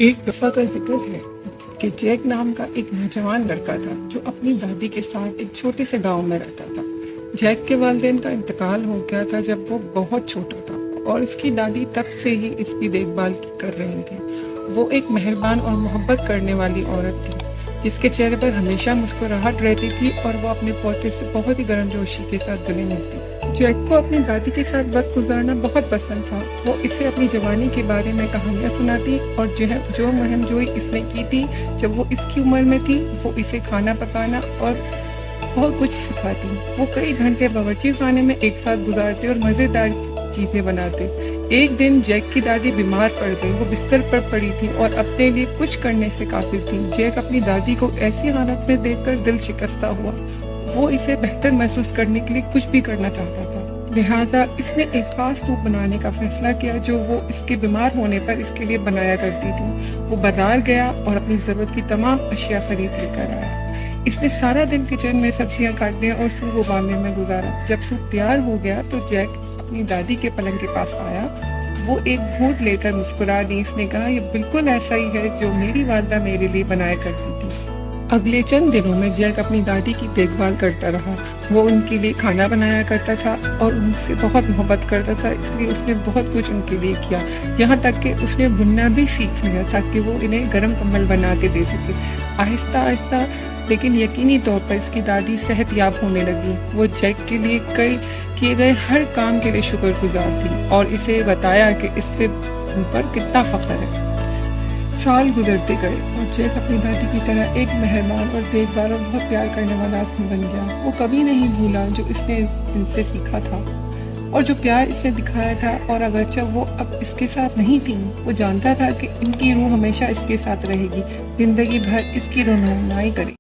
एक दफ़ा का जिक्र है कि जैक नाम का एक नौजवान लड़का था जो अपनी दादी के साथ एक छोटे से गांव में रहता था। जैक के वालिदैन का इंतकाल हो गया था जब वो बहुत छोटा था और इसकी दादी तब से ही इसकी देखभाल कर रही थी। वो एक मेहरबान और मोहब्बत करने वाली औरत थी जिसके चेहरे पर हमेशा मुस्कुराहट रहती थी और वो अपने पोते से बहुत ही गर्मजोशी के साथ गले मिलती। जैक को अपनी दादी के साथ वक्त गुजारना बहुत पसंद था। वो इसे अपनी जवानी के बारे में कहानियाँ सुनाती और जो मुहिम जोई इसने की थी जब वो इसकी उम्र में थी, वो इसे खाना पकाना और बहुत कुछ सिखाती। वो कई घंटे बावर्ची खाने में एक साथ गुजारते और मज़ेदार चीज़ें बनाते। एक दिन जैक की दादी बीमार पड़ गई। वो बिस्तर पर पड़ी थी और अपने लिए कुछ करने से काफिर थी। जैक अपनी दादी को ऐसी हालत में देखकर दिल शिकस्ता हुआ। वो इसे बेहतर महसूस करने के लिए कुछ भी करना चाहता था। लिहाजा इसने एक खास सूप बनाने का फैसला किया जो वो इसके बीमार होने पर इसके लिए बनाया करती थी। वो बाजार गया और अपनी जरूरत की तमाम अशिया खरीद लेकर आया। इसने सारा दिन किचन में सब्जियां काटने और सूप उबालने में गुजारा। जब सूप तैयार हो गया तो जैक अपनी दादी के पलंग के पास आया। वो एक घूंट लेकर मुस्कुरा दी। इसने कहा, ये बिल्कुल ऐसा ही है जो मेरी वालिदा मेरे लिए बनाया करती थी। अगले चंद दिनों में जैक अपनी दादी की देखभाल करता रहा। वो उनके लिए खाना बनाया करता था और उनसे बहुत मोहब्बत करता था, इसलिए उसने बहुत कुछ उनके लिए किया। यहाँ तक कि उसने बुनना भी सीख लिया ताकि वो इन्हें गर्म कंबल बना के दे सके। आहिस्ता आहिस्ता लेकिन यकीनी तौर पर इसकी दादी सेहतयाब होने लगी। वो जैक के लिए किए गए हर काम के लिए शुक्रगुजार थी और इसे बताया कि इससे उन पर कितना फख्र है। साल गुजरते गए और जैक अपनी दादी की तरह एक मेहरबान और देखभाल और बहुत प्यार करने वाला आदमी बन गया। वो कभी नहीं भूला जो इसने इनसे सीखा था और जो प्यार इसने दिखाया था। और अगरचे वो अब इसके साथ नहीं थी, वो जानता था कि इनकी रूह हमेशा इसके साथ रहेगी, जिंदगी भर इसकी रहनुमाई करेगी।